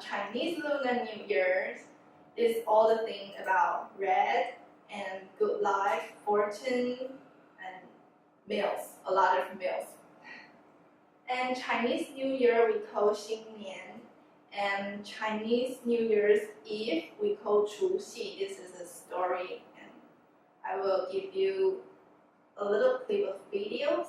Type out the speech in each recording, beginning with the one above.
Chinese Lunar New Year is all the thing about red and good life, fortune, and meals, a lot of meals. And Chinese New Year we call 新年, and Chinese New Year's Eve we call 除夕. This is a story, and I will give you a little clip of videos.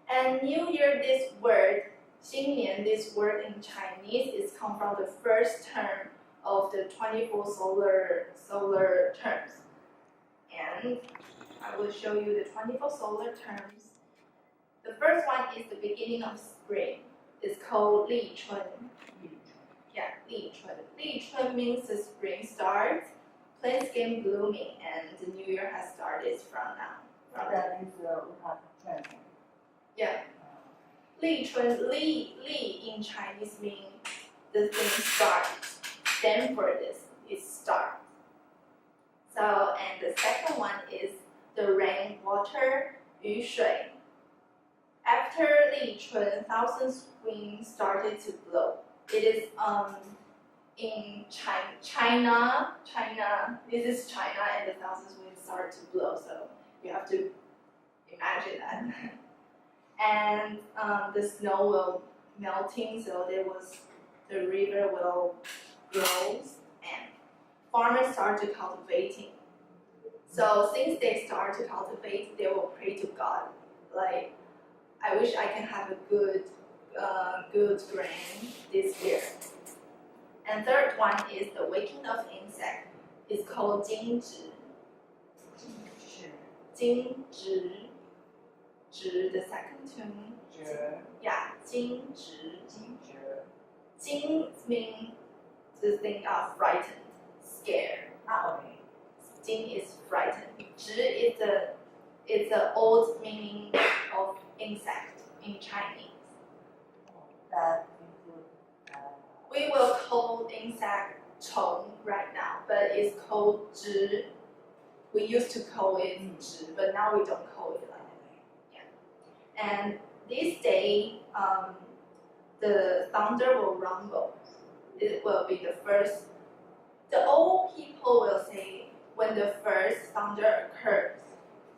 And New Year, this word, 新年, this word in Chinese is come from the first term of the 24 solar terms. And I will show you the 24 solar terms. The first one is the beginning of spring. It's called 立春. Yeah, 立春. 立春means the spring starts, plants get blooming, and the new year has started from now. That is we have trend. Yeah. 立春, 立 in Chinese means the thing starts. Stand for this, it starts. So, and the second one is the rain, water, 雨水. After 立春, thousand winds started to blow. It is in China, this is China, and the thousand winds start to blow, so you have to imagine that. And the snow will melting, so the river will grow, and farmers start to cultivating. So since they start to cultivate, they will pray to God, like, I wish I can have a good grain this year. And third one is the waking of insect. It's called 惊蛰. 惊蛰. 蛰, the second tone. Yeah, 惊蛰. 惊 means the thing of frightened, scared. Jing is frightened. Zhi is the old meaning of insect in Chinese. That include. We will call insect 虫 right now, but it's called zhi. We used to call it zhi, but now we don't call it like that. Yeah. And this day, the thunder will rumble. It will be the first. The old people will say, when the first thunder occurs,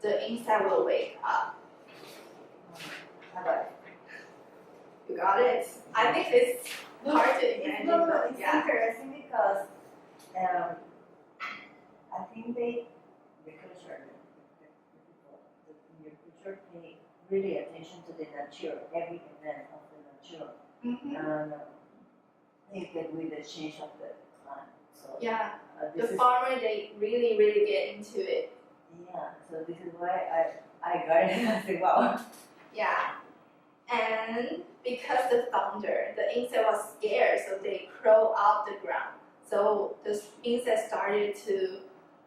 the insect will wake up. You got it? I think it's hard to imagine. It's interesting because I think the culture, in your culture, pay really attention to the nature, every event of the nature, and they get with the change of the climate. So yeah, the farmer, they really get into it. Yeah, so this is why I got it and I said, wow. Yeah, and because the thunder, the insect was scared, so they crawl out the ground. So the insect started to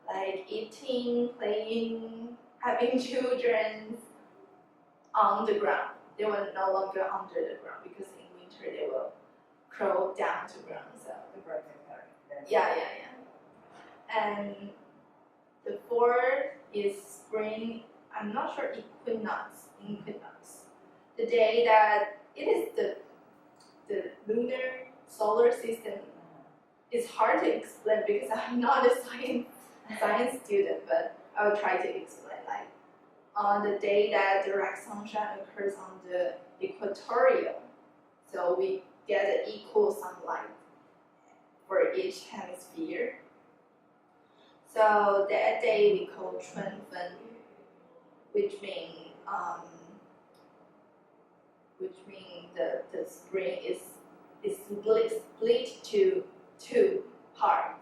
like eating, playing, having children on the ground. They were no longer under the ground because in winter they will crawl down to ground. So yeah. And the fourth is spring. I'm not sure equinox. The day that it is the lunar solar system. It's hard to explain because I'm not a science student, but I will try to explain. Like on the day that direct sunshine occurs on the equatorial, so we get an equal sunlight for each hemisphere. So that day we call 春分, which means the spring is split to two parts.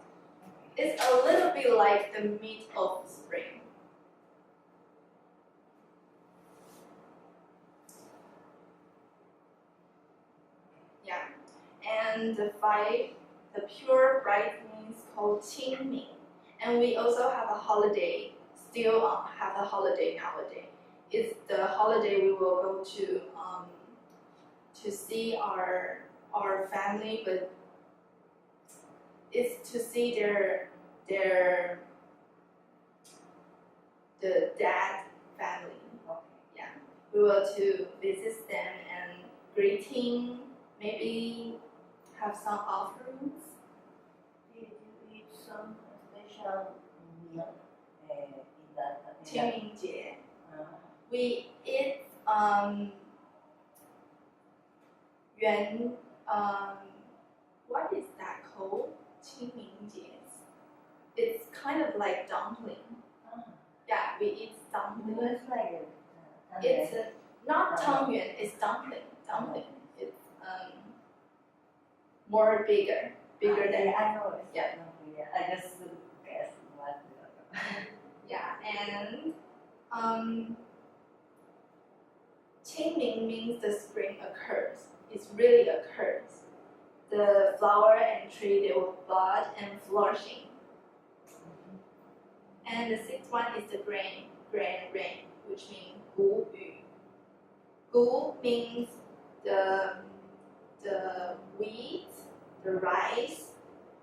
It's a little bit like the mid of spring. Yeah, and the pure bright means called 清明. And we also have a holiday, still have a holiday nowadays. It's the holiday we will go to see our family, but it's to see the dad family. Yeah, we will to visit them and greeting, maybe have some offerings. Did you eat some special meal in that? 清明节 we eat what is that called? 清明节 it's kind of like dumpling. Yeah, we eat dumpling. It's like It's not 汤圆, it's dumpling. Dumpling. It's more bigger than. I know it. Yeah. I just guessed what. Yeah, and 清明 means the spring occurs. It really occurs. The flower and tree they will bud and flourishing. And the sixth one is the grain rain, which means 谷雨. 谷 means the wheat, the rice,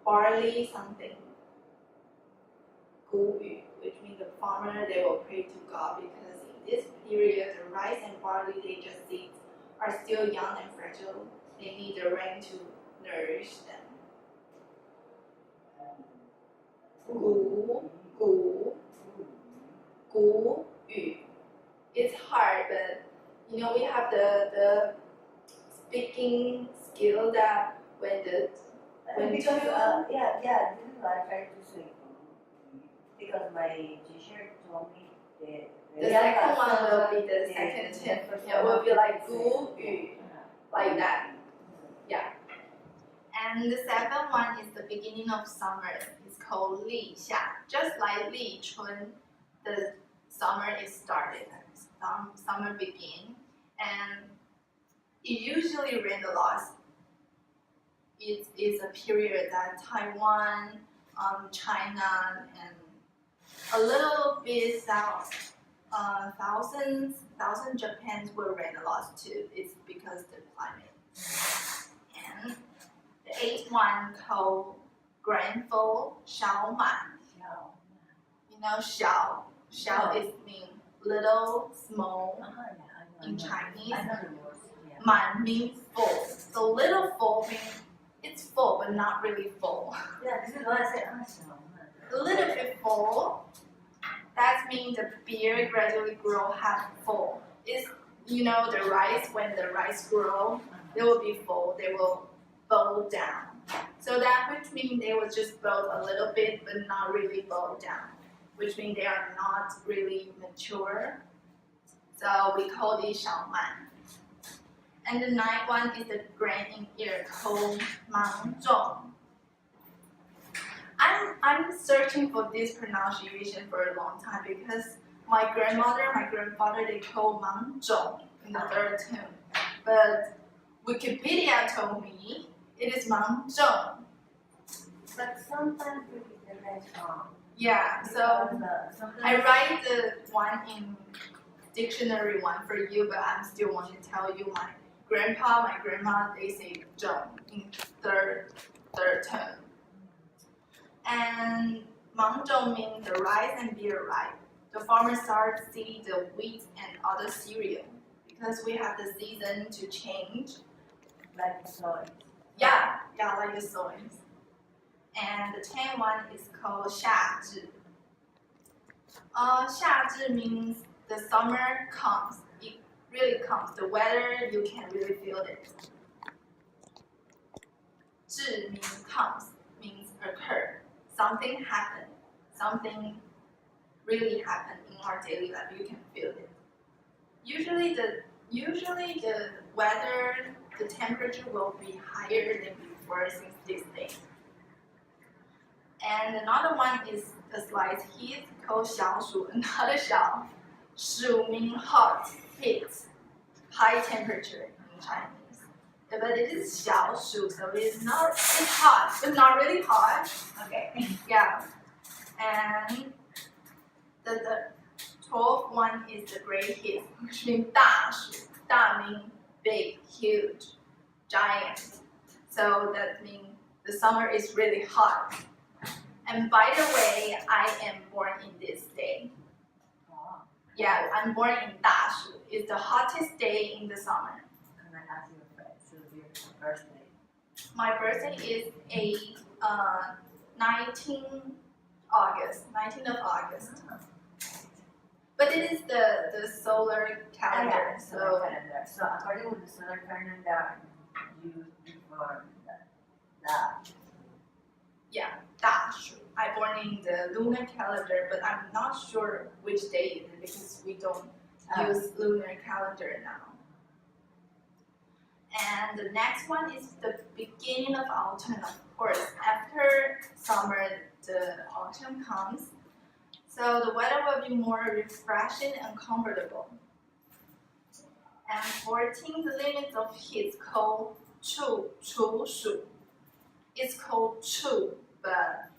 barley, something. 谷雨, which means the farmer they will pray to God because in this period the rice and barley they just eat are still young and fragile. They need the rain to nourish them. 谷雨. It's hard, but you know we have the speaking skill that when because this is what I tried to say. Because my teacher told me the second one will be the second tip. Yeah, will be like 谷雨, like that. Yeah. And the seventh one is the beginning of summer. It's called 立夏. Just like 立春, the summer is started. Summer begin, and it usually rains a lot. It is a period that Taiwan, China, and a little bit south, thousand Japan will rain a lot too. It's because the climate. And the eighth one called Grandful, 小满. You know, 小 is mean little, small in Chinese. 满 means full. So little full means it's full but not really full. Yeah, this is what I said. A little bit full. That means the beer gradually grow half full. It's you know the rice when the rice grow, they will be full. They will boil down. So that which means they will just boil a little bit but not really boil down, which means they are not really mature. So we call these 小满. And the ninth one is the grain in ear called 芒种. I'm searching for this pronunciation for a long time because my grandmother, my grandfather, they call 芒种 in the third tone. But Wikipedia told me it is 芒种. But sometimes it depends on. Yeah, so I write the one in dictionary one for you, but I'm still want to tell you my grandpa, my grandma, they say 种 in third tone. And 芒种 means the rice and beer ripe. The farmers start to see the wheat and other cereal because we have the season to change. Like soy. Yeah, like the soils. And the 10th one is called 夏至. 夏至 means the summer comes. It really comes. The weather, you can really feel it. 至 means comes, means occur. Something happened. Something really happened in our daily life. You can feel it. Usually the weather, the temperature will be higher than before since this day. And another one is a slight heat called 小暑. Another 小. 暑 means hot, heat, high temperature in Chinese. But it is 小暑, so it's hot, but not really hot. Okay. Yeah. And the 12th one is the great heat, which means 大暑. 大 means big, huge, giant. So that means the summer is really hot. And by the way, I am born in this day. Yeah, I'm born in 大暑. It's the hottest day in the summer. Can I ask you a question? So your birthday? My birthday is 19th of August. But it is the solar calendar, solar calendar. So according to the solar calendar, you born Da Shu. I born in the lunar calendar, but I'm not sure which day it is because we don't use lunar calendar now. And the next one is the beginning of autumn, of course. After summer, the autumn comes. So the weather will be more refreshing and comfortable. And 14, the limit of heat is called Chu Shu. It's called Chu, but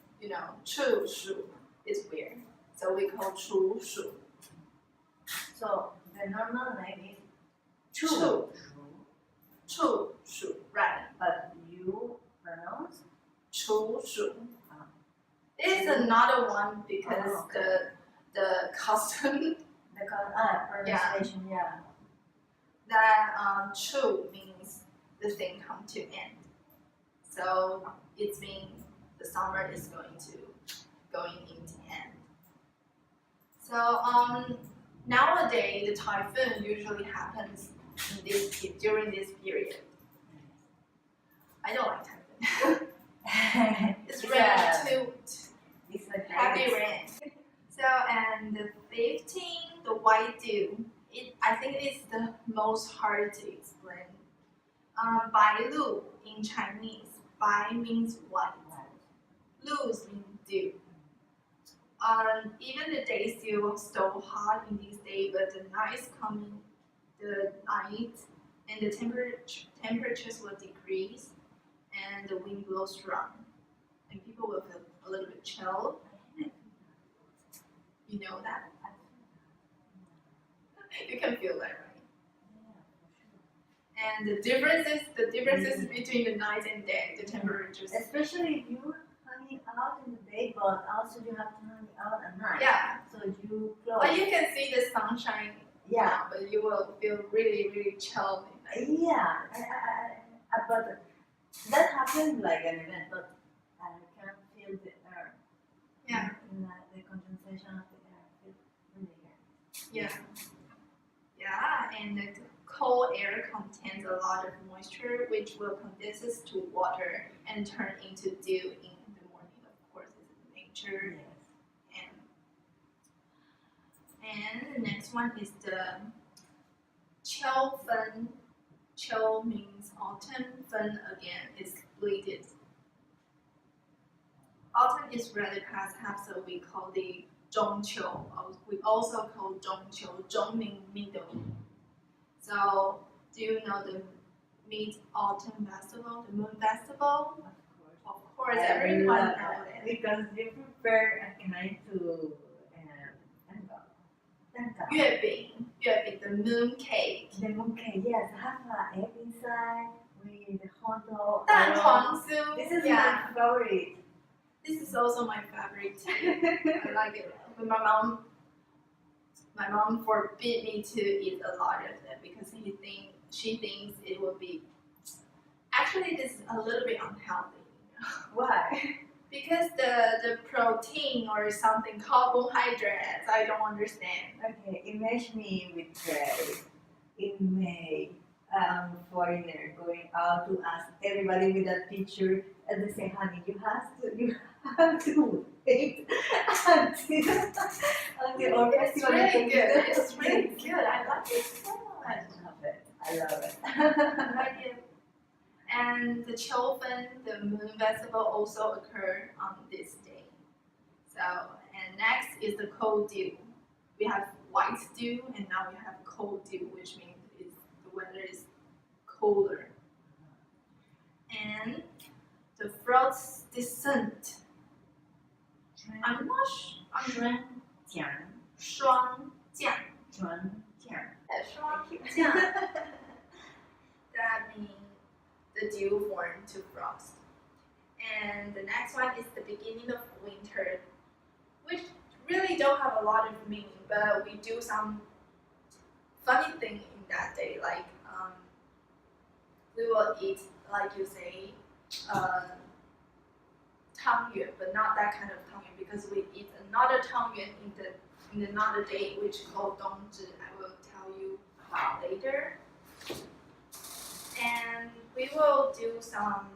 Chu Shu is weird. So we call Chu Shu. So the normal name is Chu Shu, right? But you pronounce Chu Shu. There is another one because the custom. Pronunciation, yeah. That Chu means the thing come to end. So it means the summer is going into end. So nowadays the typhoon usually happens during this period. I don't like typhoon. It's raining It's like heavy rain. So and the 15, the white dew. I think it is the most hard to explain. Bai Lu in Chinese. Bai means white. Lu means dew. Even the day still so hot in these days, but the night is coming. The night and the temperatures will decrease, and the wind blows strong, and people will feel a little bit chill. You know that? You can feel that, right? And the differences between the night and day, the temperatures. Especially if you hanging out in the day, but also you have to hang out at night. Yeah. So you close. But you can see the sunshine. Yeah. But you will feel really, really chill. Yeah. But that happened like an event, but I can feel the air. Yeah. The condensation of the air. Really good. Yeah. Yeah, and the cold air contains a lot of moisture, which will condense to water and turn into dew in the morning. Of course, it's nature. Yes. And the next one is the Qiu Fen. Qiu means autumn. Fen again is split. Autumn is rather past half, so we call the Zhongqiu. We also call Zhongqiu. Zhong means middle. So, do you know the Mid-Autumn Festival, the Moon Festival? Of course, everyone knows it. Because you prepare a kind to 月饼, the moon cake. The moon cake, yes, have an egg inside with hot dog. 蛋黄酥. This is my favorite. This is also my favorite too. I like it. But my mom forbid me to eat a lot of them because she thinks it will be. Actually, this is a little bit unhealthy. Why? Because the protein or something carbohydrates, I don't understand. Okay, imagine me with bread in May. Foreigner going out to ask everybody with that picture and they say, honey, you have to wait until our festival. It's really good. It's really good. I like it so much. I love it. I like it. And the Qiu Fen, the moon festival, also occur on this day. So, and next is the cold dew. We have white dew, and now we have cold dew, which means the weather is colder. And the frost descent. I'm not sure. 霜降. That means the dew formed to frost. And the next one is the beginning of winter, which really don't have a lot of meaning, but we do some funny thing in that day, like we will eat, like you say, tangyuan, but not that kind of tangyuan because we eat another tangyuan in another day, which called dongzhi. I will tell you about later. And we will do some,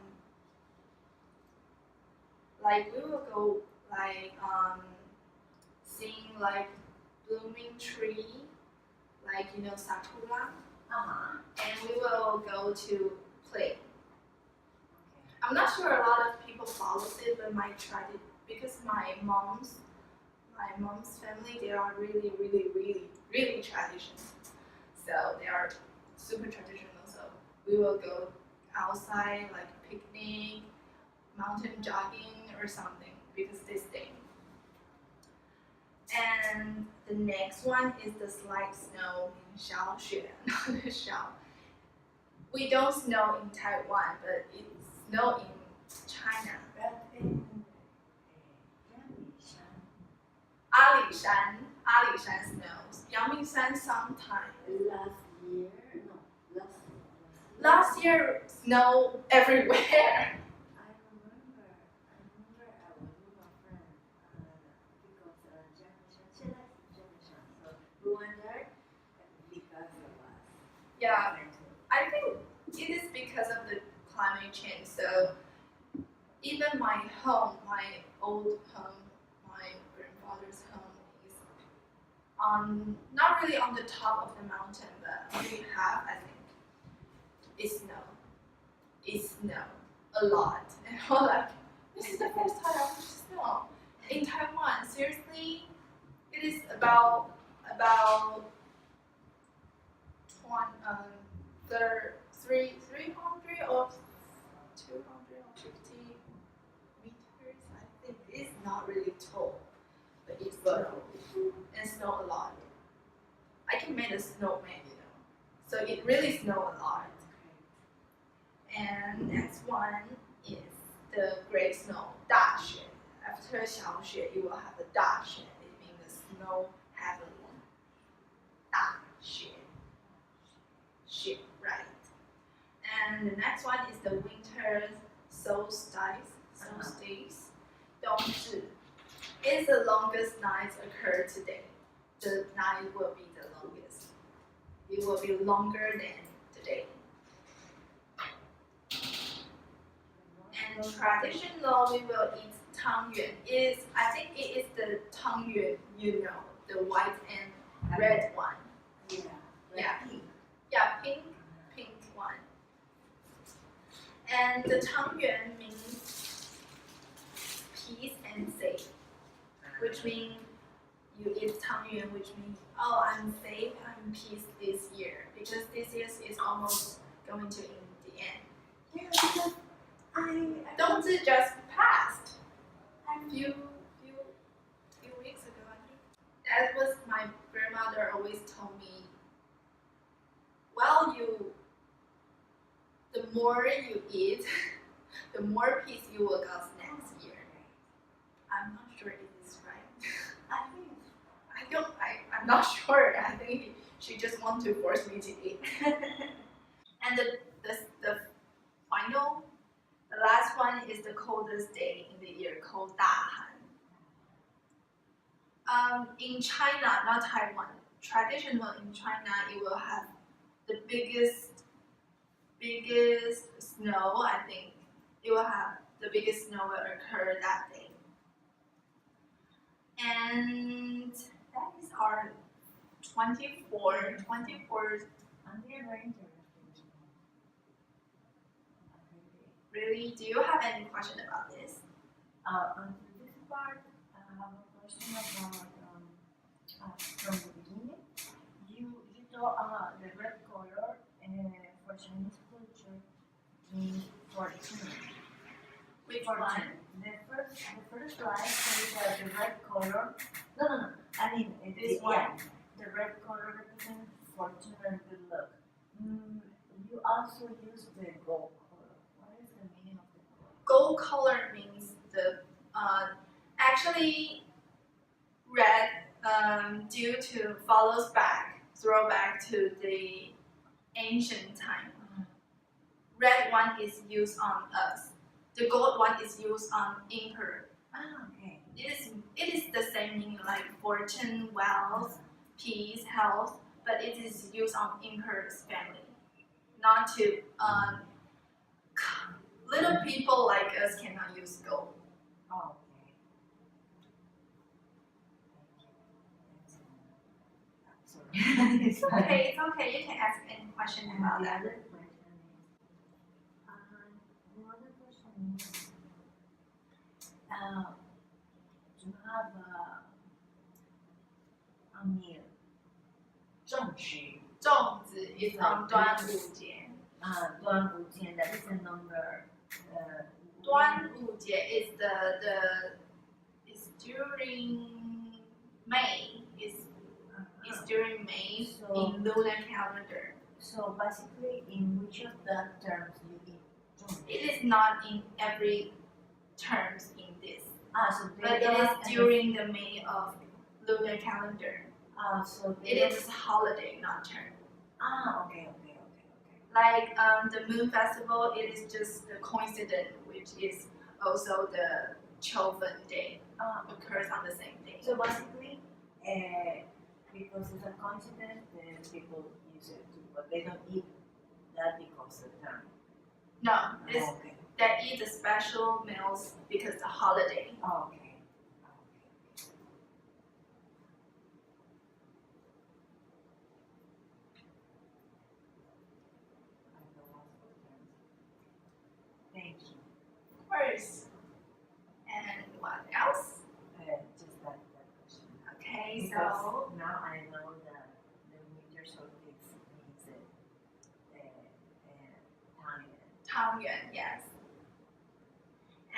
like we will go like seeing like blooming tree, like you know sakura. And we will go to play. I'm not sure a lot of people follow it, but because my mom's family, they are really traditional. So they are super traditional. So we will go outside, like picnic, mountain jogging or something because this day. And the next one is the slight snow in 小雪, not the 小. We don't snow in Taiwan, but it snow in China. Alishan snows. Yangmingshan sometimes. Last year snow everywhere. I remember I was with my friend because so we went there because of us. Yeah, I think it is because of the climate change. So even my home, my old home, my grandfather's home is not really on the top of the mountain, but we have, I think, it's snow a lot. And we're like, this is the first time I watched snow in Taiwan. Seriously, it is about 300 or 250 meters. I think it's not really tall, but it's snow and snow a lot. I can make a snowman, you know. So it really snow a lot. And next one is the great snow, 大雪. After 小雪, you will have the 大雪. It means the snow heavily. 大雪. 雪, right. And the next one is the winter solstice. 冬至. It's the longest nights occur today. The night will be the longest. It will be longer than today. And traditional, we will eat tangyuan. I think it is the tangyuan, you know, the white and red one. Yeah, pink one. And the tangyuan means peace and safe, which means you eat tangyuan, which means, oh, I'm safe, I'm peace this year, because this year is almost going to end the end. Yeah, because Dongzhi just passed a few weeks ago, I think. That was my grandmother always told me, well, the more you eat, the more peace you will get next year. I'm not sure it is right. I'm not sure. I think she just wants to force me to eat. And the final, the last one is the coldest day in the year, called 大寒. In China, not Taiwan, traditional in China, it will have the biggest snow. I think it will have the biggest snow will occur that day. And that is our 24. Really? Do you have any question about this? On this part, I have a question about from the beginning. You told the red color for Chinese culture means fortune. Which Fortune. one? The first slide says that the red color. No. I mean This one? Yeah, the red color represents fortune and good luck. You also use the gold color. What is the meaning of the gold? Gold color means the actually red due to throw back to the ancient time. Red one is used on us. The gold one is used on emperor. Okay. It is the same meaning like fortune, wealth, peace, health, but it is used on emperor's family, not to little people like us cannot use gold. Oh, okay. It's okay. You can ask any question about The that. other question is, to have a meal, 粽子. 粽子 is on 端午节. 端午节 that is the number. 端午节 is is during May. Is during May in lunar calendar. So basically, in which of the terms you eat? It is not in every terms in this, So but it is during the May of lunar calendar. So It is a holiday, not term. Okay. Like the Moon Festival, it is just the coincidence, which is also the Chofen Day, occurs on the same day. So basically, because it's a coincidence, then people use it too, but they don't eat that because of the time. No, it's Okay. that eat the special meals because the holiday. Okay. Thank you. Of course. And what else? Just that question. Okay, Because so now I know that the New Year's solstice means Tangyuan, yes.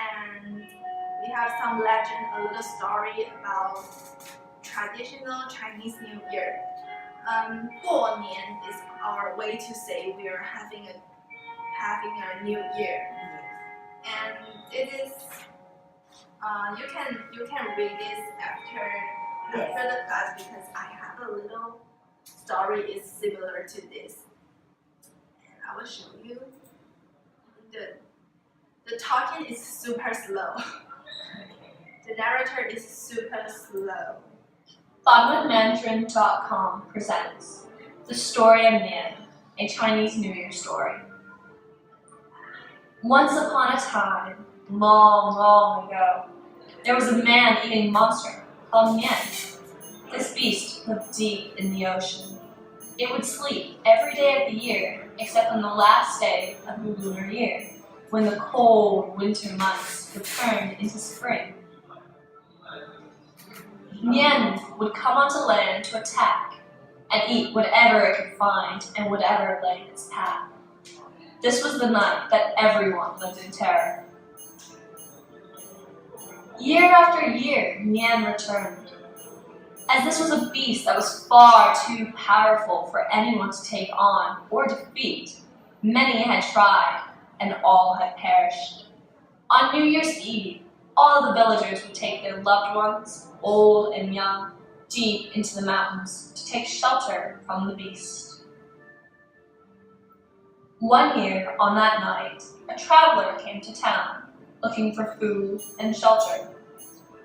And we have some legend, a little story about traditional Chinese New Year. 过年 is our way to say we are having a new year, and it is you can read this after the class because I have a little story is similar to this, and I will show you. The talking is super slow. The narrator is super slow. BonwithMandarin.com presents The Story of Nian, a Chinese New Year story. Once upon a time, long, long ago, there was a man-eating monster called Nian. This beast lived deep in the ocean. It would sleep every day of the year except on the last day of the lunar year, when the cold winter months would turn into spring. Nian would come onto land to attack and eat whatever it could find and whatever lay in its path. This was the night that everyone lived in terror. Year after year, Nian returned. As this was a beast that was far too powerful for anyone to take on or defeat, many had tried and all had perished. On New Year's Eve, all the villagers would take their loved ones, old and young, deep into the mountains to take shelter from the beast. One year, on that night, a traveler came to town, looking for food and shelter.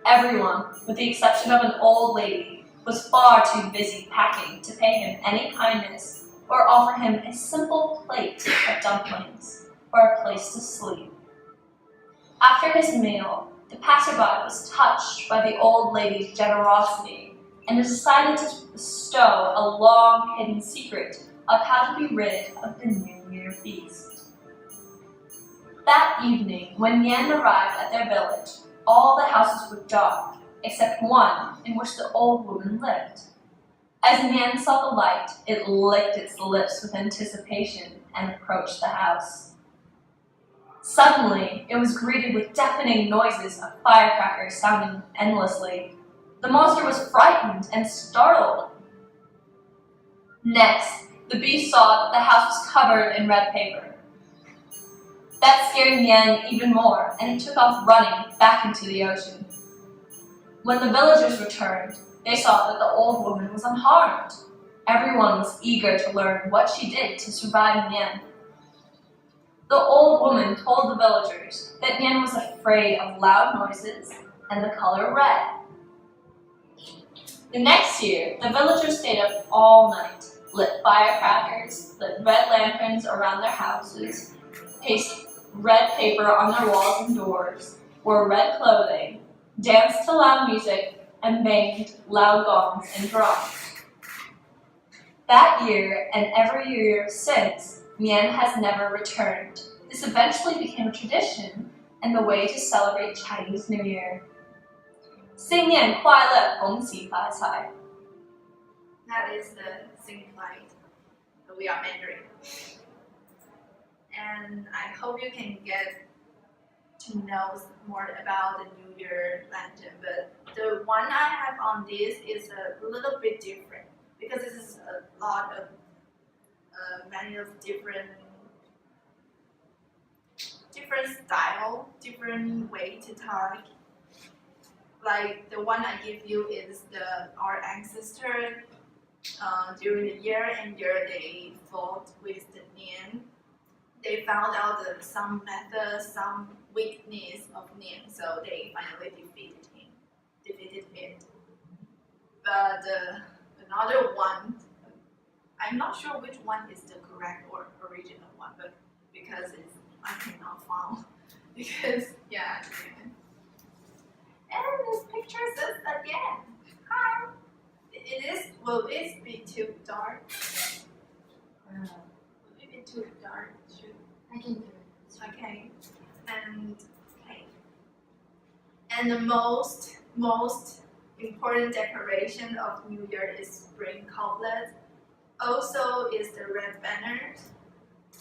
Everyone, with the exception of an old lady, was far too busy packing to pay him any kindness or offer him a simple plate of dumplings or a place to sleep. After his meal, the passerby was touched by the old lady's generosity and decided to bestow a long-hidden secret of how to be rid of the New Year beast. That evening, when Nian arrived at their village, all the houses were dark, except one in which the old woman lived. As Nian saw the light, it licked its lips with anticipation and approached the house. Suddenly, it was greeted with deafening noises of firecrackers sounding endlessly. The monster was frightened and startled. Next, the beast saw that the house was covered in red paper. That scared Nian even more, and he took off running back into the ocean. When the villagers returned, they saw that the old woman was unharmed. Everyone was eager to learn what she did to survive Nian. The old woman told the villagers that Nian was afraid of loud noises and the color red. The next year, the villagers stayed up all night, lit firecrackers, lit red lanterns around their houses, pasted red paper on their walls and doors, wore red clothing, danced to loud music, and banged loud gongs and drums. That year, and every year since, Nian has never returned. This eventually became a tradition and the way to celebrate Chinese New Year. 新年快乐，恭喜发财。 That is the sing flight that we are Mandarin. And I hope you can get to know more about the New Year lantern. But the one I have on this is a little bit different because this is a lot of many of different style, different way to talk. Like the one I give you is our ancestor during the year and year they fought with the Nian. They found out that some method, some weakness of Nian, so they finally defeated it. But another one, I'm not sure which one is the correct or original one, but because I cannot find because yeah. And this picture says again, hi. Will it be too dark? Will it be too dark? I can do it. Okay. And the most important decoration of New Year is spring couplet. Also is the red banners.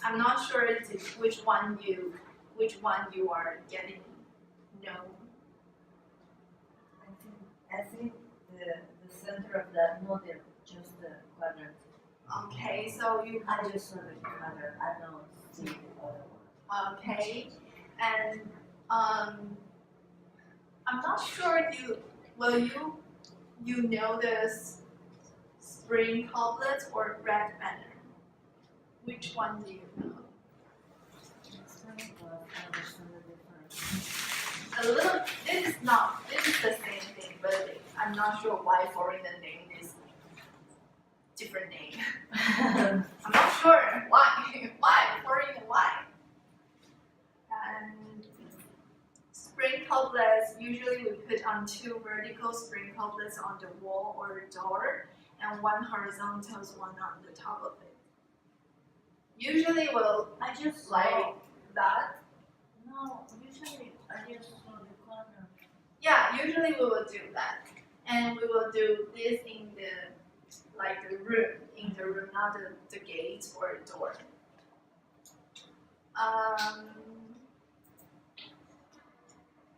I'm not sure which one you are getting. No. I think the center of that model just the quadrant. Okay, so you. I just saw the quadrant. I don't see the other one. Okay, and I'm not sure you know this spring couplets or red banner. Which one do you know? A little. This is the same thing, but I'm not sure why foreigner name is different name. I'm not sure why foreigner why. And spring couplets usually we put on 2 vertical spring couplets on the wall or door, and 1 horizontal, one on the top of it. Usually I just like that. No, usually I just saw the quadrant. Yeah, usually we will do that, and we will do this in the room, not the gate or door.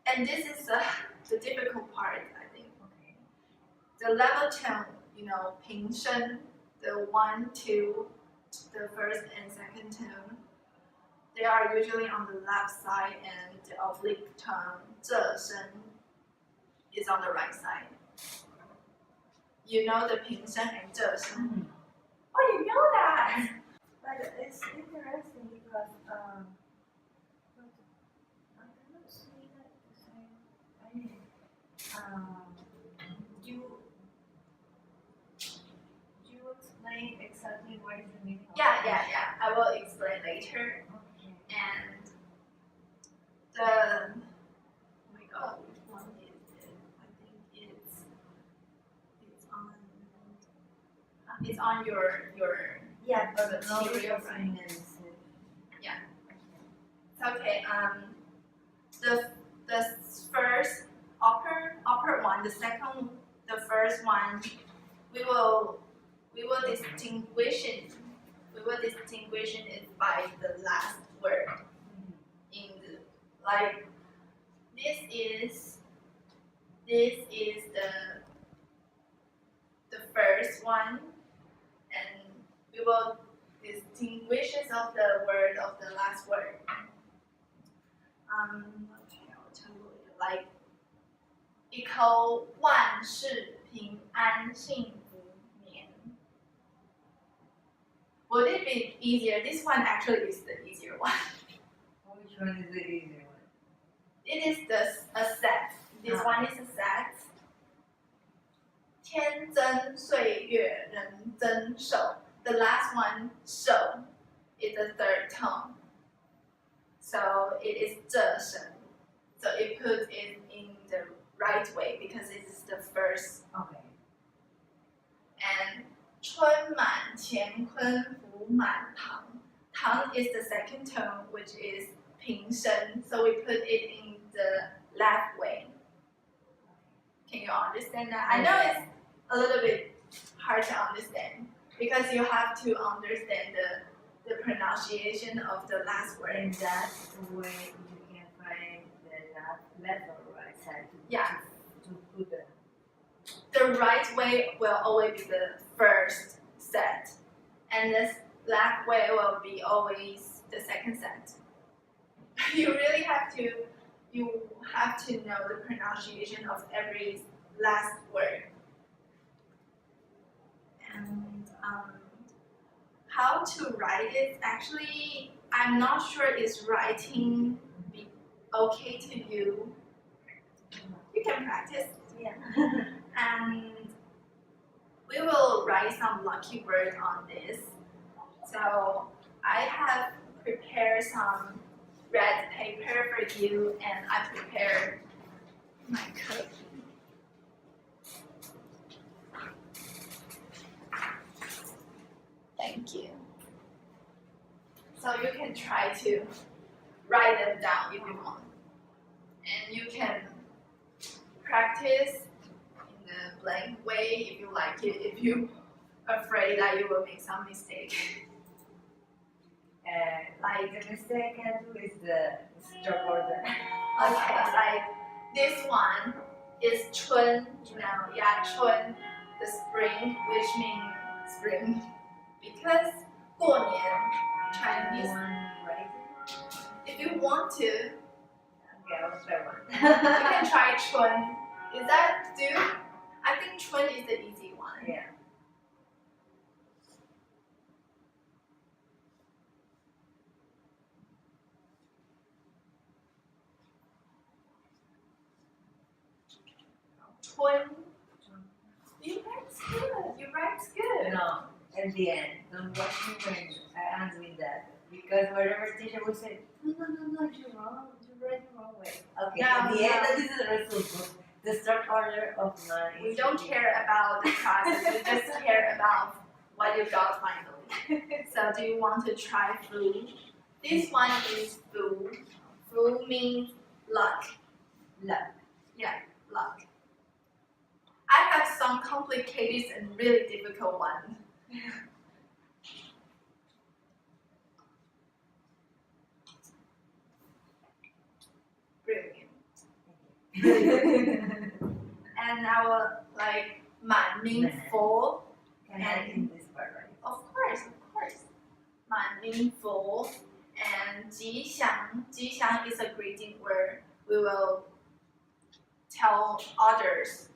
And this is the difficult part, I think. Okay. The level tone, 平声, the 1, 2, the first and second tone, they are usually on the left side, and the oblique tone, 仄声, is on the right side. You know the 平声 and 仄声? Oh, you know that! But it's interesting because I cannot see that the same. I mean, do you explain exactly what is the meaning of Yeah. I will explain later. Okay. And oh my god, which one is it? I think it's on your Yeah, but the no material, real right? is Yeah. It's okay. The first upper one, the first one, we will distinguish it. We will distinguish it by the last word. In this is the first one, and we will distinguish it of the word of the last word. Okay, I'll tell you like 一口万事平安幸福年. Would it be easier? This one actually is the easier one. Which one is the easy one? It is a set. This one is a set. 天增岁月人增寿. The last one, 寿, is the third tone. So it is 这声. So it puts it in the right way because it is the first. Okay. And 春满乾坤福满堂. Tang is the second tone, which is 平声. So we put it in the left way. Can you understand that? I know it's a little bit hard to understand because you have to understand the pronunciation of the last word. And that's the way you can find the left or right side to put The right way will always be the first set, and the left way will be always the second set. You really have to know the pronunciation of every last word. And how to write it, actually, I'm not sure is writing be okay to you. You can practice. Yeah. And we will write some lucky words on this. So I have prepared some red paper for you, and I prepared my cookie. Thank you. So you can try to write them down if you want. And you can practice in the blank way if you like it, if you're afraid that you will make some mistake. Like the mistake I do is the stroke order. Okay, like this one is 春, chun, the spring, which means spring. Because 过年, Chinese, Right? if you want to, Okay, I'll try one. you can try chun. Is that do? I think chun is the easy one. Yeah. Chun. You write good. You write good. No, at the end, don't watch me when I'm doing that. Because whatever teacher will say, no, you're wrong. You're right the wrong way. Okay, No, at the end, no. this is the result. The start order of my. We don't care about the process. We just care about what you got finally. So do you want to try fu? This one is fu. Fu means luck. Luck. Yeah, luck. I have some complicated and really difficult ones. Brilliant. And I will like 满名佛. Can I do this part right? Of course. 满名佛 and 吉祥. 吉祥 is a greeting word. We will tell others.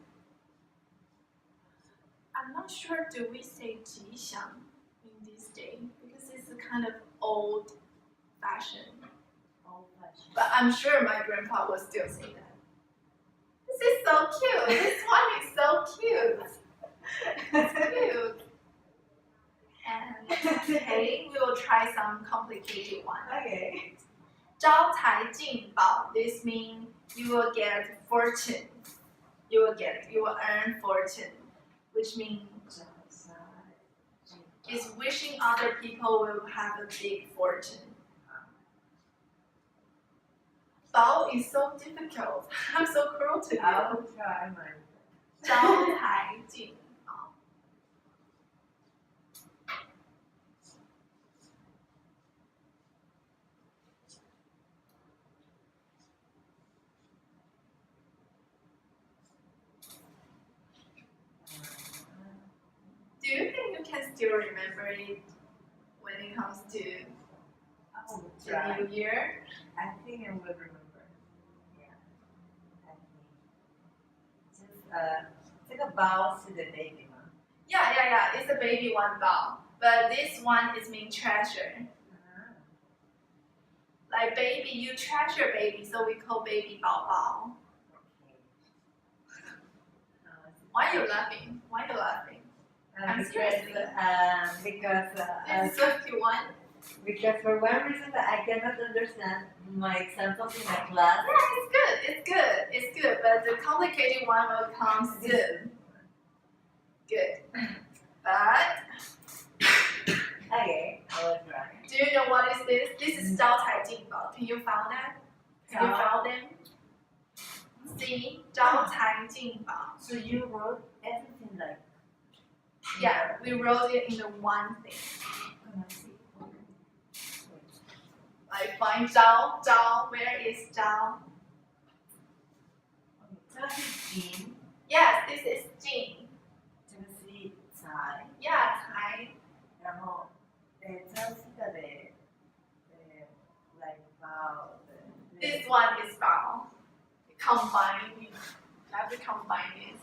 I'm not sure, do we say 吉祥 in this day? Because it's a kind of old fashioned. But I'm sure my grandpa will still say that. This is so cute. This one is so cute. It's cute. And okay, we will try some complicated one. Okay. 招财进宝. This means you will get fortune. You will earn fortune, which means is wishing other people will have a big fortune. 宝 is so difficult. I'm so cruel to I you. will try mine. 招财进宝. Do you think you can still remember it when it comes to I will the try. New Year? I think I will remember. Yeah. I think. Just, 这个包是 the baby 吗？ Yeah. It's a baby one 宝. But this one is mean treasure. Like Like baby, you treasure baby, so we call baby 宝宝. Why are you laughing? Why are you laughing? I'm seriously. Because This is what you want? because for one reason I cannot understand my examples in my class. Yeah, it's good, but the complicated one will come soon. Good. But Okay, I was right. do you know what is this? This is 招财进宝. Can you found that? Can you found them? See, 招财进宝. So you wrote everything like. Yeah, we wrote it in the one thing. Like find 招, where is 招? Jin. Yes, this is 进. 这个是财， Yeah, 财. 然后这是个的like 包的。 This one is 宝. Combine. You have to combine this.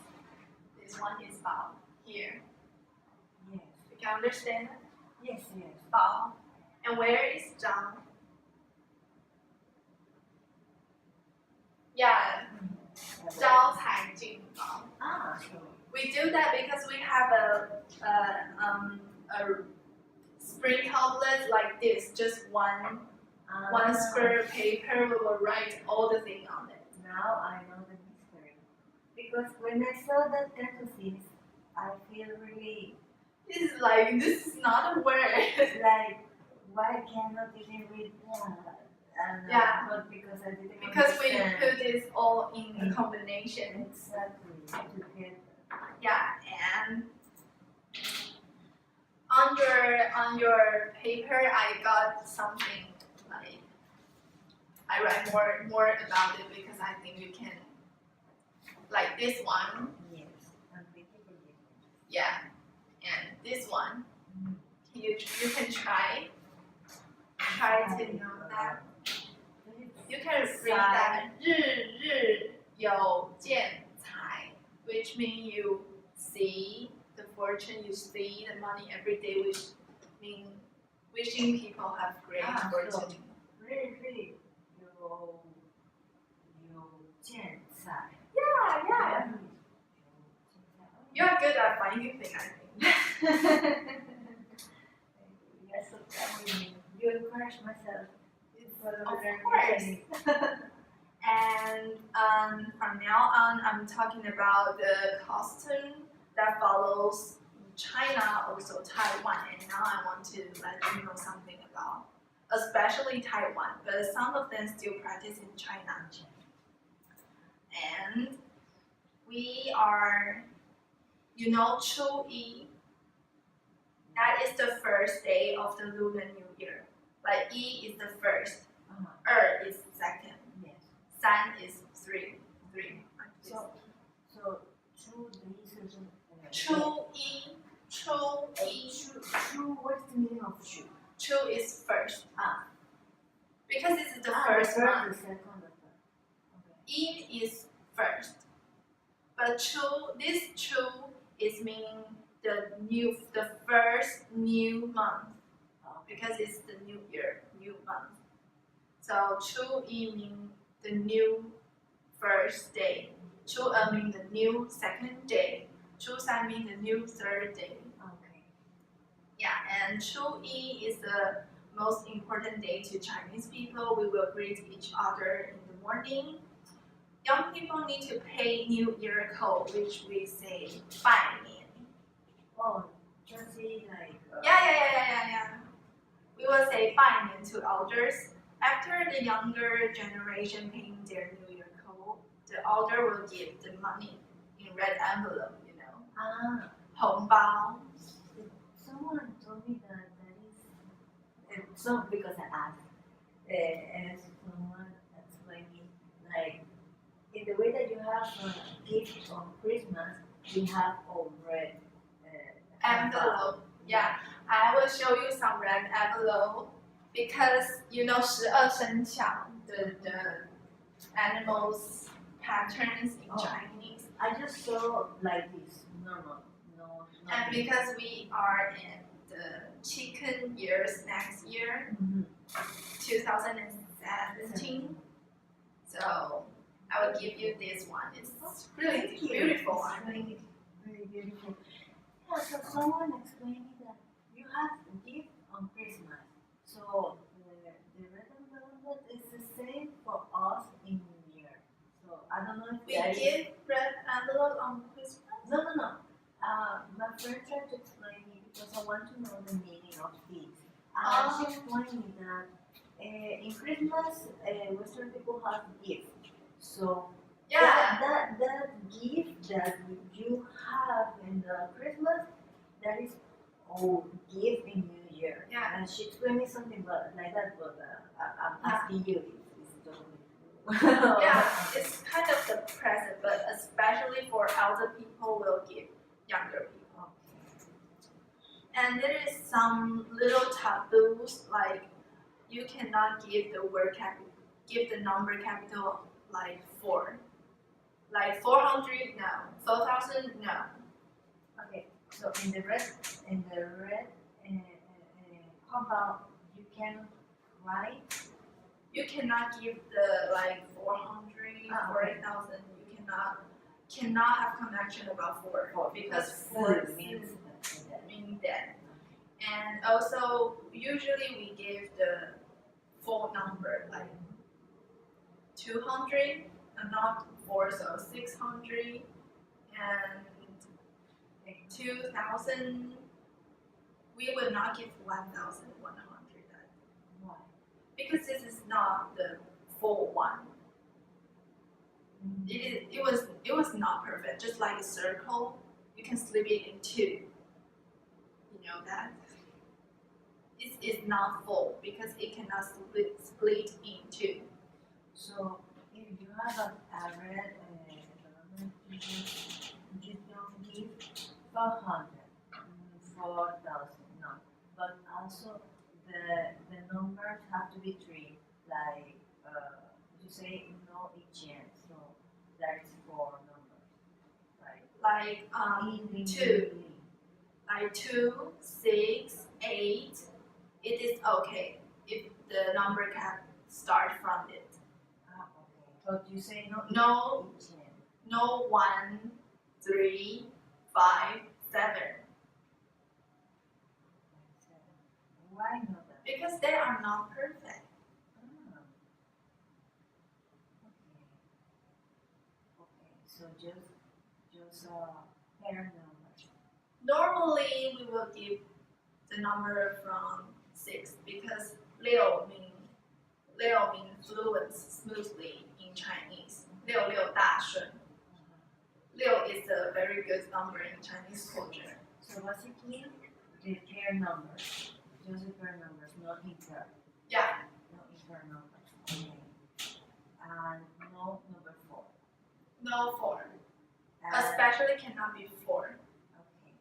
This one is 宝. Here. Yes. You can understand? Yes. 宝. And where is 招? Yeah, 招财进宝. So We do that because we have a spring tablet like this, just one square paper. We will write all the thing on it. Now I know the history. Because when I saw that kind of things, I feel really This is not a word. like, why cannot even read that? And Yeah. not because I didn't Because we understand. put this all in a combination. Exactly, together. Yeah, and on your paper, I got something like I write more about it because I think you can like this one. Yes, and thank you for giving. Yeah, and this one. You can try to know that. You can read that 日有见财, which means you see the fortune, you see the money every day, which mean wishing people have great fortune. Really, you 见财. Yeah. You're good at finding things, I think. Yes, so you encourage myself. Of course. And from now on, I'm talking about the costume that follows China, also Taiwan. And now I want to let you know something about, especially Taiwan, but some of them still practice in China. And we are, you know, 初一. That is the first day of the Lunar New Year. Like 一 is the first, 二 is second, Yes. 三 is three. So 初的意思是初一. What's the meaning of 初? 初 is first. Because this is the The first first, month. the second, the third. Okay. 一 is first. But this 初 is meaning the first new month. Because it's the new year, new month. So 初一 means the new first day. 初二 means the new second day. 初三 means the new third day. Okay. Yeah, and 初一 is the most important day to Chinese people. We will greet each other in the morning. Young people need to pay New Year code, which we say 拜年. Oh, just say like. Yeah. We will say 拜年 to elders. After the younger generation paying their New Year code, the elder will give the money in red envelope, you know. 红包. Someone told me that is. So because I asked, and someone explained me like in the way that you have a gift on Christmas, we have a red Envelope. Yeah, I will show you some red envelope because you know 12生肖 the animals patterns in Chinese. I just saw like this, normal, no. And because we are in the chicken years next year, 2006, 17. So I will give you this one. It's really Thank you. beautiful. It's I think. very beautiful. Yeah, so someone explained me that you have gift on Christmas. So the red envelope is the same for us in New Year. So I don't know if We that is- give red envelope on Christmas. No. My friend tried to explain me because I want to know the meaning of this. She explained me that in Christmas, Western people have gifts. So Yeah. that gift that you have in the Christmas, that is gift in New Year. Yeah. And she explained me something like that, but I'm asking you if it's totally Yeah, it's kind of the present, but especially for elder people, will give younger people. And there is some little taboos, like you cannot give the word give the number capital like 4. Like 400, no. 4,000, no. Okay, so in the red, how about you can write? You cannot give the like 400, 4,000. You cannot have connection about 4 because 4 means that. And also, usually we give the full number like 200, and not 4, so 600 and 2,000. We will not give 1,100. Why? Because this is not the full one. It was not perfect. Just like a circle, you can split it in 2. You know that? It's not full because it cannot split in 2. So if you have a red envelope, you don't give 400, 4,000, no. But also the numbers have to be 3, like you say no exchange, so that is 4 numbers, right? Like 2. Like 2, 6, 8. It is okay if the number can start from it. Okay. But you say no exchange. No 1, 3, 5, 7. Why not that? Because they are not perfect. Okay, so just pair numbers. Normally, we will give the number from 6 because 六 means fluent, smoothly in Chinese. 六大顺. 6 is a very good number in Chinese culture. So basically, the pair numbers, just the pair numbers, not inter. Yeah. No inter numbers. Okay. And no number 4. No 4. And, Especially cannot be 4. okay.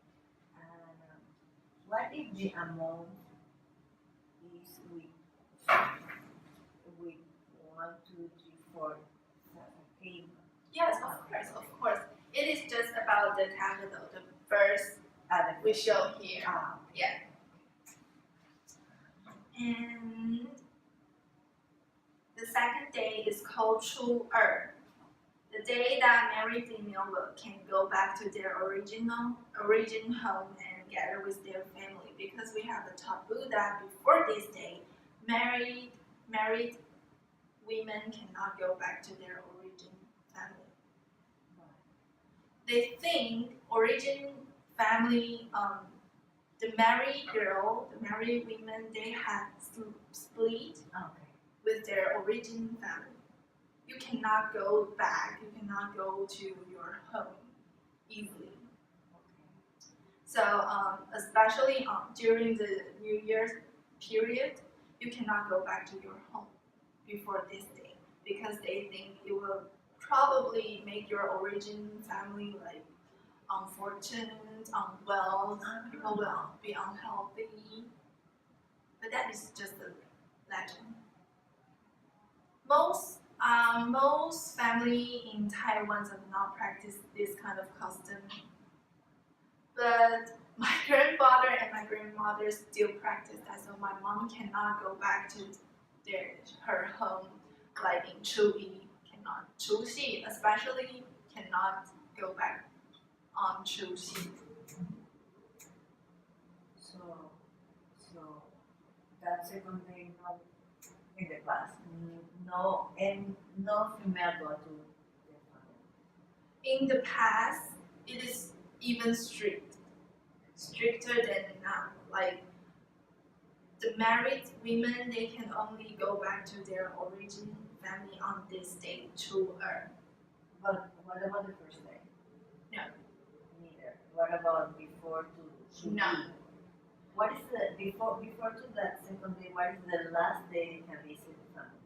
And what if the amount is with 1, 2, 3, 4, 7, 8? Yes, of course. It is just about the capital, the first we show here. Yeah. And the second day is called 初二, the day that married female can go back to their origin home and gather with their family, because we have a taboo that before this day, married women cannot go back to their origin family. They think origin family, the married women, they have split with their origin family. You cannot go back. You cannot go to your home easily. So especially during the New Year's period, you cannot go back to your home before this day, because they think it will probably make your origin family like unfortunate, unwell, people will be unhealthy. But that is just a legend. Most family in Taiwan do not practice this kind of custom. But my grandfather and my grandmother still practice that, so my mom cannot go back to her home, like in Chuyi, cannot Chuxi especially cannot go back on Chuxi. So that second day, no in the class, no, and no female go to the family. In the past, it is even stricter than now. Like the married women, they can only go back to their origin family on this day, Chu-er. But what about the first day? No. Neither. What about before to No. What is the before to that second day? What is the last day you can visit the family?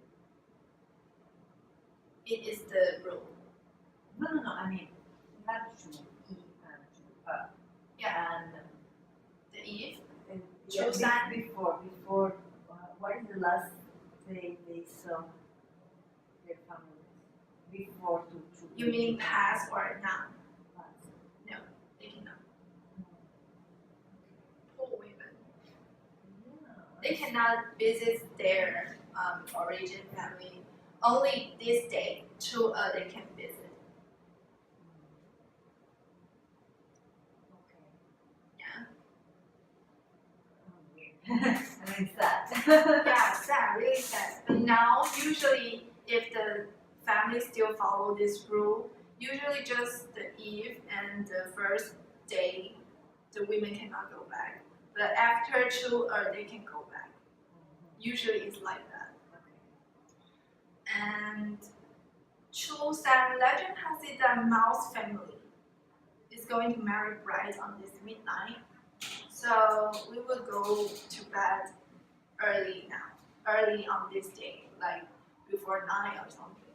It is the rule. No. I mean, you have to eat and to Yeah. And The eve. yeah, before. What is the last day they saw their families before to? You mean past or now? Past. No, they cannot. Poor women. Yeah. They cannot visit their origin family. Only this day, they can visit. Okay. Yeah. I mean, sad. Yeah, sad, really sad. But now, usually, if the family still follow this rule, usually just the eve and the first day, the women cannot go back. But after they can go back. Usually, it's like that. And Chusan legend has it that Mao's family is going to marry bride on this midnight. So we will go to bed early on this day, like before 9 or something.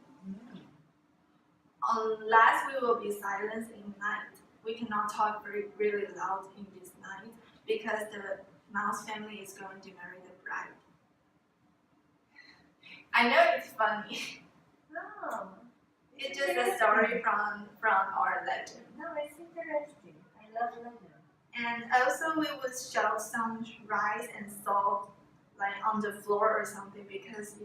Unless we will be silent in night. We cannot talk really loud in this night because the Mao's family is going to marry the bride. I know it's funny. No. It's just a story from our legend. No, it's interesting. I love legend. And also we would shout some rice and salt like on the floor or something because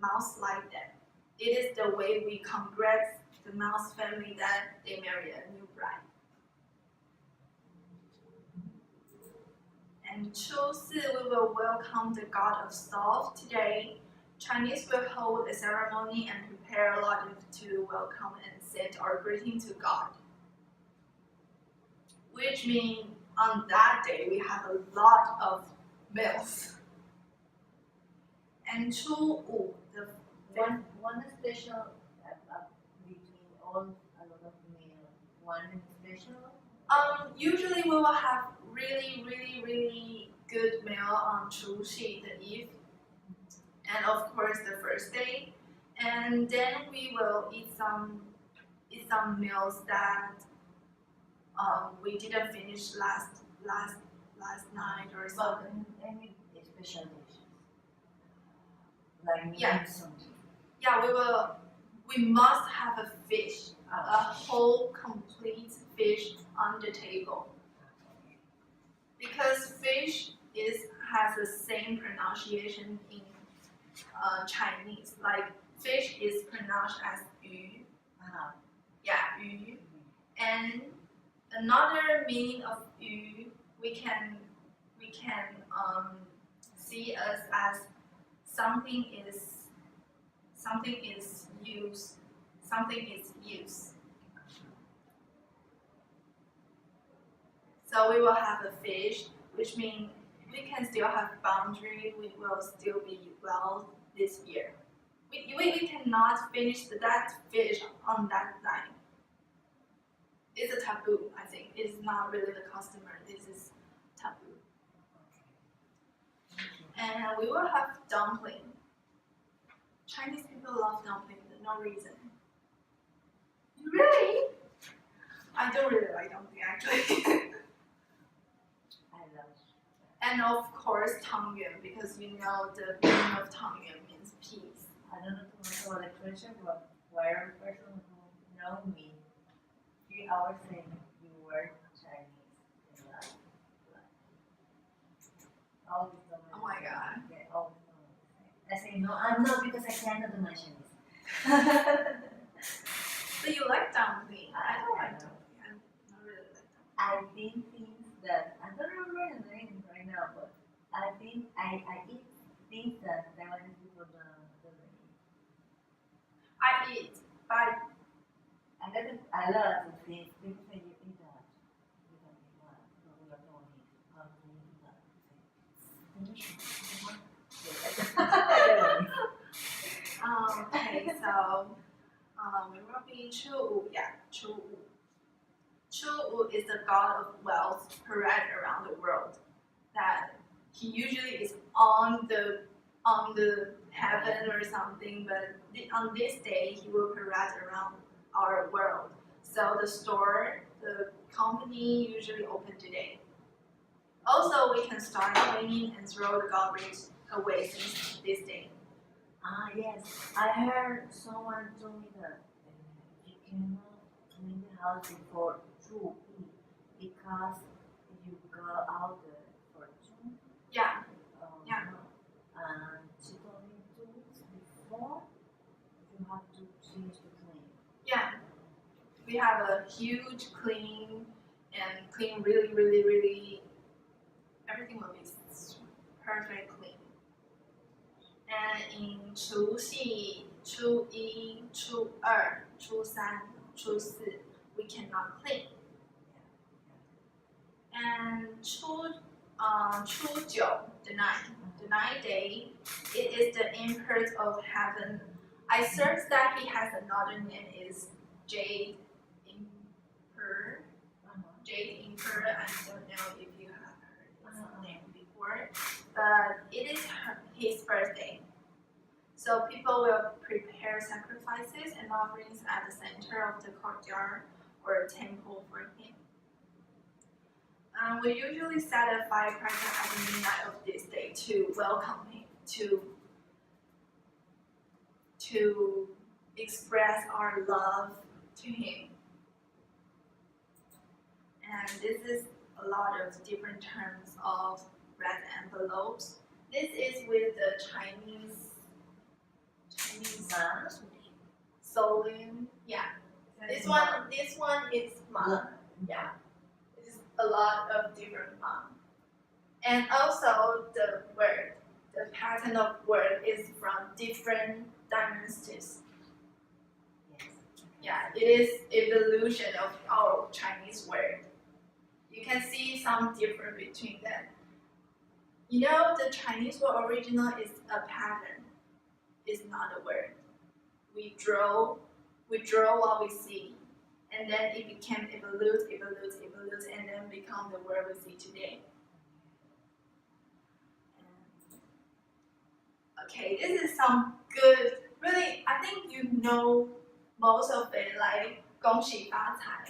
mouse like that. It is the way we congratulate the mouse family that they marry a new bride. And Chu-si, we will welcome the god of salt today. Chinese will hold a ceremony and prepare a lot to welcome and send our greeting to God. Which means on that day we have a lot of meals. And Chu-u, the one special between all a lot of meal. One special. Usually we will have really good meal on Chu-shi, the eve, and of course the first day, and then we will eat some meals that we didn't finish last night or something. Any special dishes? Like Yeah. something. Yeah, we must have a fish, a whole complete fish on the table. Because fish has the same pronunciation in Chinese. Like fish is pronounced as yu. Yeah, yu. And another meaning of yu, we can see us as something is used. Something is used. So we will have a fish, which means we can still have boundary. We will still be well this year. We cannot finish that fish on that night. It's a taboo, I think. It's not really the customer. This is taboo. And we will have dumpling. Chinese people love dumpling for no reason. Really? I don't really like dumpling actually. I love it. And of course, tangyuan, because the meaning of tangyuan means peace. I don't know too much about the culture, but whatever person who know me, 3 hours in you were Chinese in life. Always know Oh my God. They always know the same. I say no, I'm not because I cannot do my Chinese. So you like dumpling? I don't like dumpling. I don't really like dumpling. I think things that I don't remember the name right now, but I think I eat things that Taiwanese people don't eat. I eat, but I love to think people say you eat that. You don't eat that. So we are don't eat. How do you eat that? okay, so we will be Chu. Yeah, Chu. Chu is the god of wealth parade around the world. That he usually is on the heaven or something, but on this day he will parade around our world. So the company usually open today. Also, we can start cleaning and throw the garbage away since this day. Yes. I heard someone told me that you cannot clean the house before 2 because you go out there for 2. Yeah. Yeah. And she told me 2 weeks before you have to change the clean. Yeah. We have a huge clean and clean really, really, really. Everything will be perfect clean. And in 除夕、初一、初二、初三、初四, we cannot clean. And 初九, the ninth day, it is the emperor of heaven. I searched that he has another name is Jade Emperor. Jade Emperor. I don't know if you have heard his name before, but it is his birthday. So people will prepare sacrifices and offerings at the center of the courtyard or temple for him. We usually set a firecracker at the midnight of this day to welcome him, to express our love to him. And this is a lot of different terms of red envelopes. This is with the Chinese Solin. Yeah. This one is Ma. Yeah. It's a lot of different Ma. And also the pattern of word is from different dynasties. Yeah, it is evolution of our Chinese word. You can see some difference between them. You know, the Chinese word original is a pattern. It's not a word. We draw what we see, and then it became evolute, and then become the word we see today. Okay, this is some good. Really, I think you know most of it, like 恭喜发财.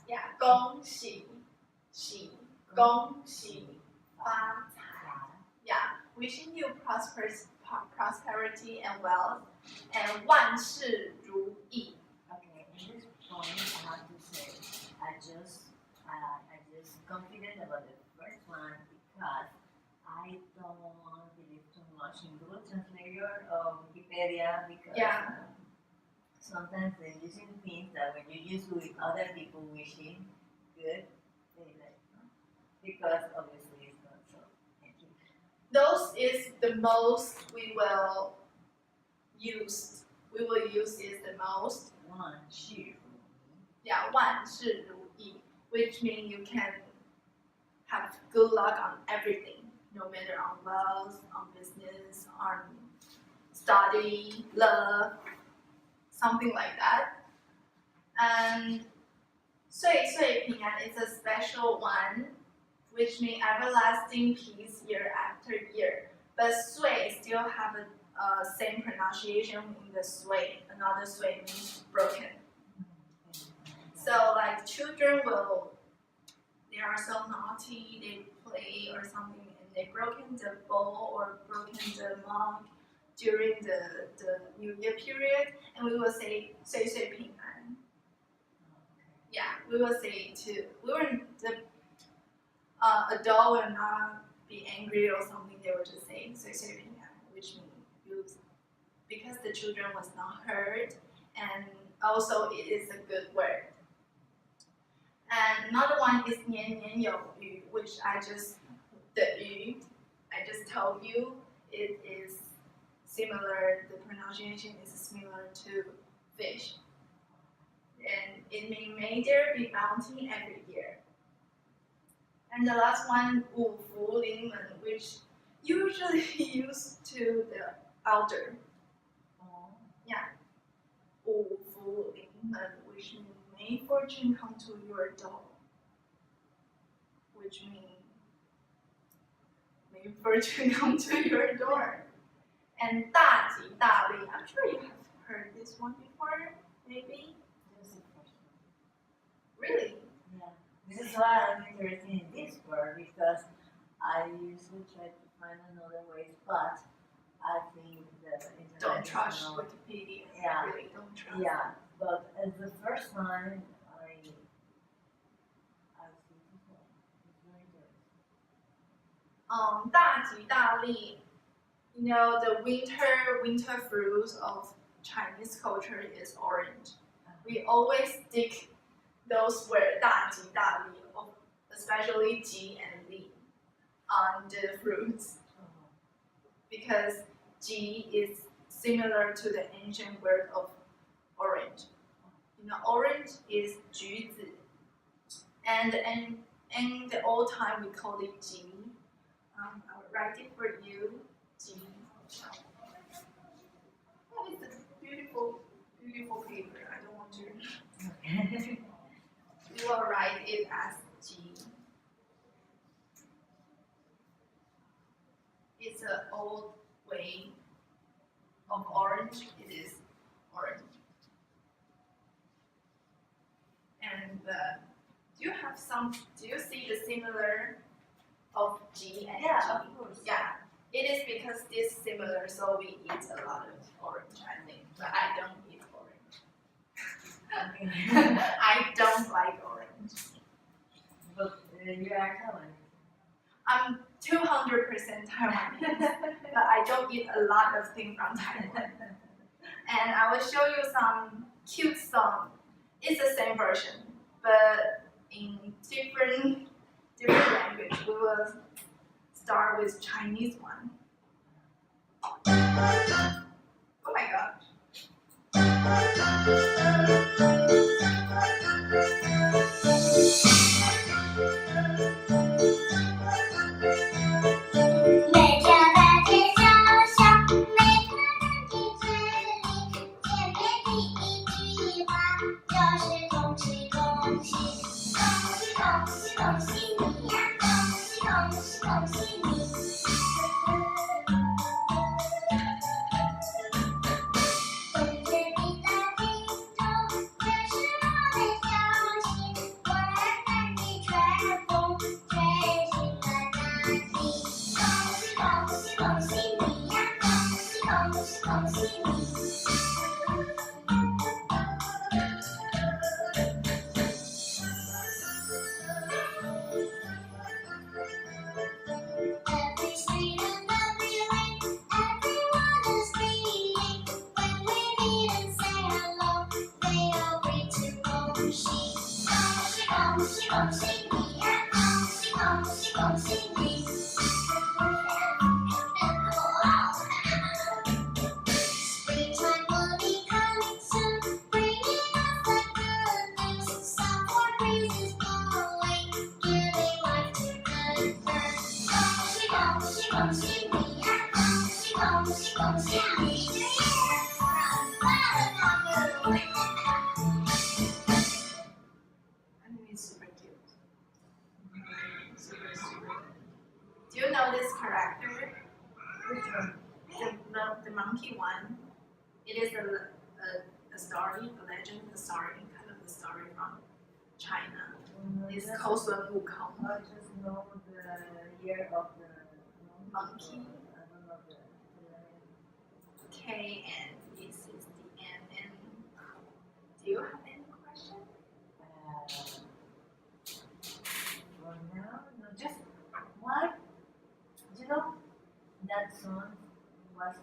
Yeah, 恭喜发财. Yeah, wishing you prosperity and wealth, and 万事如意. Okay, in this point, I have to say, I just confident about the first one because I don't want to believe too much in Google Translator or Wikipedia because sometimes they're using things that when you use with other people wishing good, they like because obviously it's not so. Thank you. Those is the most we will use. We will use this the most. 万事如意. Yeah, 万事如意, which means you can have good luck on everything, no matter on wealth, on business, on study, love, something like that. And 岁岁平安 is a special one, which means everlasting peace year after year. But 岁 still have a same pronunciation in the 岁. Another 岁 means broken. So like children they are so naughty, they play or something, and they broken the bowl or broken the mug during the New Year period, and we will say 岁岁平安. Yeah, we will say the adult will not be angry or something. They will just say 岁岁平安. which means because the children was not heard, and also it is a good word. And another one is 年年有余, which I just told you it is similar, the pronunciation is similar to fish. And it may there be bounty every year. And the last one, 五福临门, which usually used to the elder. Yeah. 五福临门, which means may fortune come to your door. Which means may fortune come to your door. And 大吉大利, I'm sure you have heard this one before, maybe? Really? Yeah. This is why I'm interested in this word, because I usually try to find another ways, but I think the internet Don't trust is not, Wikipedia. Yeah. Really, don't trust. Yeah, but as the first time I see this one, it's very interesting. 大吉大利, you know, the winter fruits of Chinese culture is orange. We always stick those words 大吉大利, especially 吉 and 利, on the fruits, because 吉 is similar to the ancient word of orange. You know, orange is 橘子, and in the old time we called it 吉. I'll write it for you. 吉. Oh, it's a beautiful paper. I don't want to. Okay. We will write it as 吉. It's an old way of orange. It is orange. And do you see the similar of G and Yeah, G? of course. Yeah, it is because this similar, so we eat a lot of orange, I think. But I don't eat orange. Okay. I don't like orange. But you are Taiwanese. I'm 200% Taiwanese, but I don't eat a lot of things from Taiwan. And I will show you some cute song. It's the same version, but in different language. We will start with Chinese one. Oh my gosh. 每条大街小巷，每个人的嘴里，见面第一句话就是恭喜恭喜，恭喜恭喜恭喜你呀，恭喜恭喜恭喜你。冬天的大厅中，全是我的消息，温暖的春风吹进了大地。恭喜恭喜你呀，恭喜恭喜恭喜你。Every street and every lane, everyone is greeting. When we meet and say hello, they all greet to 恭喜。恭喜恭喜恭喜你呀，恭喜恭喜恭喜你。Springtime will be coming soon, bringing us the good news. Summer breezes blowing, giving life to good birds. 恭喜恭喜你呀，恭喜恭喜恭喜你。I think it's super cute. Super, super. Do you know this character? Which one? The monkey one. It is a story, a legend, a story, kind of a story from China. It's called Sun Wukong. I just know the year of the Monkey. I don't know the K and this is the N. And do you have any question? For now, no, just one. You know, that song was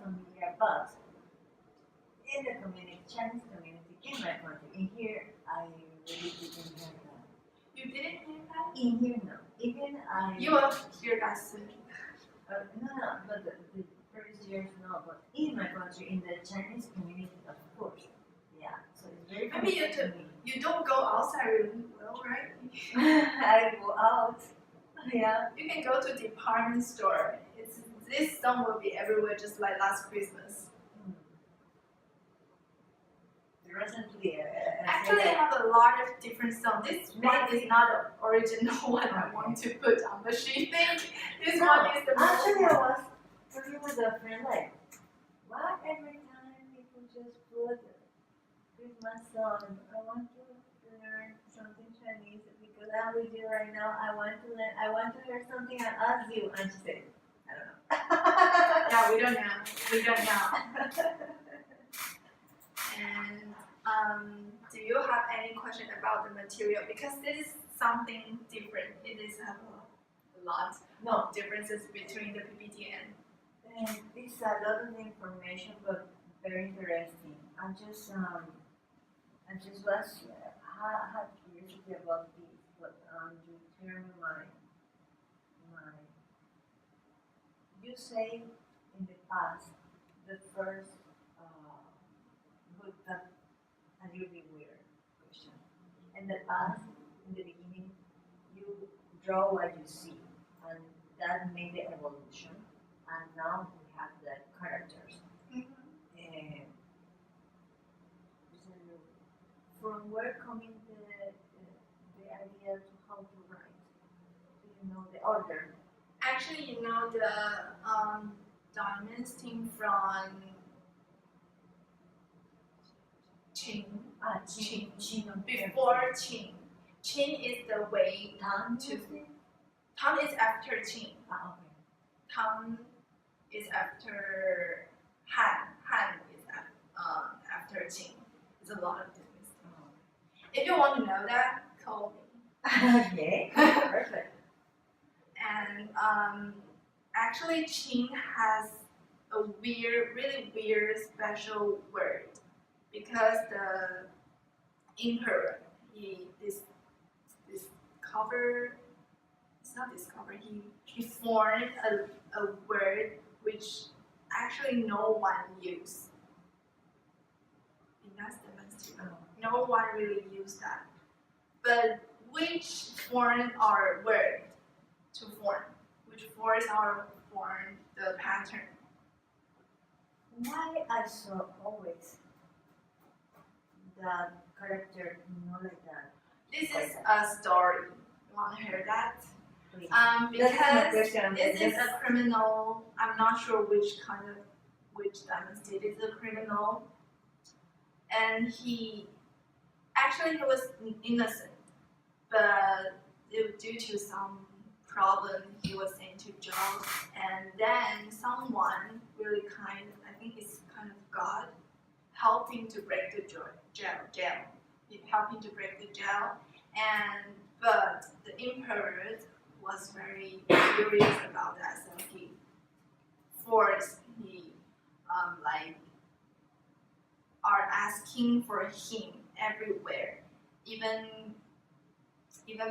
Yeah, but in the community, Chinese community in my country, in here, I really didn't hear that. You didn't hear that? In here, no. Even I. You will hear that soon. No, but the previous years, no. But in my country, in the Chinese community, of course. Yeah, so it's very Maybe you connected to me. You don't go outside really well, right? I go out. Yeah. You can go to department store. This song will be everywhere, just like last Christmas. Recently, Actually, I have a lot of different songs. This one is not the original one I want to put on, but she thinks this one is the most. Actually, I was talking with a friend like, why every time people just put Christmas song? I want to learn something Chinese because I'm with you right now. I want to learn. I want to hear something and ask you. And she said, I don't know. Yeah, we don't know. We don't know. And do you have any question about the material? Because this is something different. It is have a lot of differences between the PPT and. It's a lot of information, but very interesting. I just was had curiosity about this, but you turn my. You say in the past the first. But that a little bit weird question. In the past, in the beginning, you draw what you see, and that made the evolution. And now we have the characters. Mm-hmm. So from where coming the idea to how to write? Do you know the order? Actually, you know the dynasty from Qing. Qing. Before Qing. Qing is the way Tang to. Tang is after Qing. Okay. Tang is after Han. Han is after Qing. It's a lot of different stuff. If you want to know that, call me. Okay. Perfect. And actually, Qing has a really weird, special word because the emperor he discovered. It's not discovered. He formed a word which actually no one used. No one really used that. But which formed our word to form? Which forms our form the pattern? Why I saw always the character not like that? This is a story. You want to hear that? Please. Because question. this is a criminal. I'm not sure which dynasty it is a criminal, and he was innocent, but due to some problem he was sent to jail, and then someone really kind, I think it's kind of God, helped him to break the jail. He helped him to break the jail, but the emperor was very furious about that, so he are asking for him everywhere, even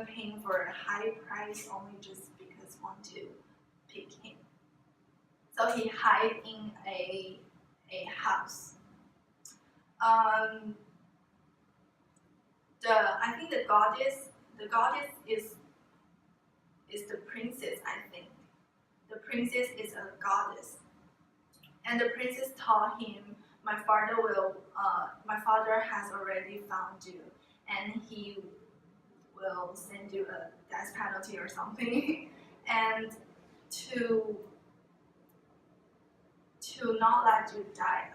paying for a high price only just because want to pick him. So he hid in a house. I think the goddess is the princess. I think the princess is a goddess, and the princess told him, my father has already found you, and he will send you a death penalty or something, and to not let you die,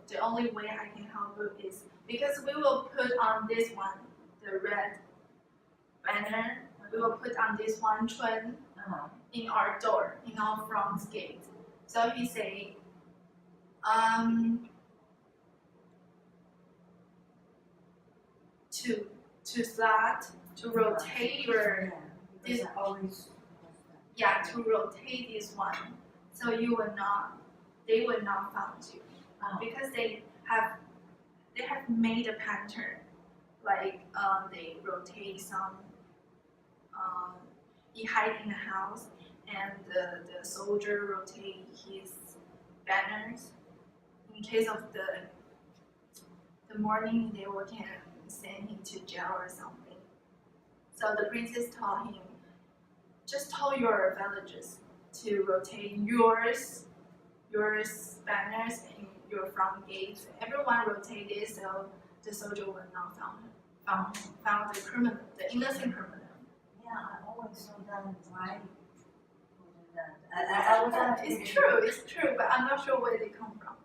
the only way I can help you is because we will put on this one the red banner. We will put on this one chun in our door, in our front gate. So he say, to rotate your this always to rotate this one, so you will not they will not find you because they have made a pattern, like they rotate some. He hide in the house, and the soldier rotate his banners. In case of the morning, they will can send him to jail or something. So the princess told him, just tell your villagers to rotate yours banners in your front gates. Everyone rotate it so the soldier will not found the criminal, the innocent criminal. Yeah, I always saw that. Why? I was actually. It's true, but I'm not sure where they come from.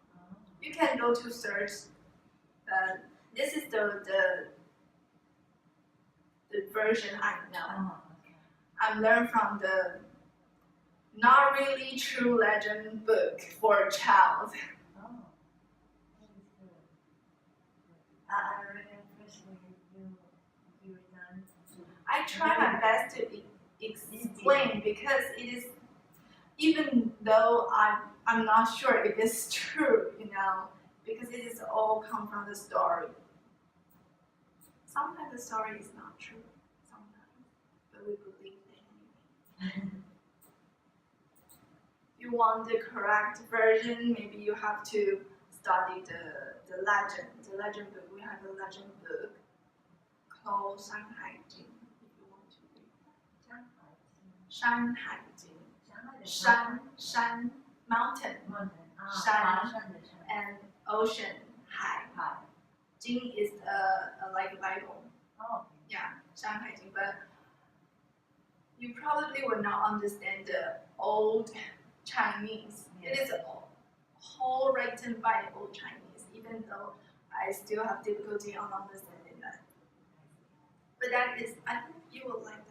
You can go to search. This is the version I know. Okay. I learned from the not really true legend book for a child. Oh, that is good. I really appreciate you done. I try my best to explain because it is, even though I'm not sure if it's true, because it is all come from the story. Sometimes the story is not true, sometimes, but we believe it anyway. If you want the correct version, maybe you have to study the legend book. We have a legend book called 山海经. If you want to read that. 山海经. 山 mountain, 山 and ocean 海. 经 is like a Bible. Oh. Yeah, 山海经. But you probably will not understand the old Chinese. It is whole written by old Chinese, even though I still have difficulty on understanding that. But that is, I think you will like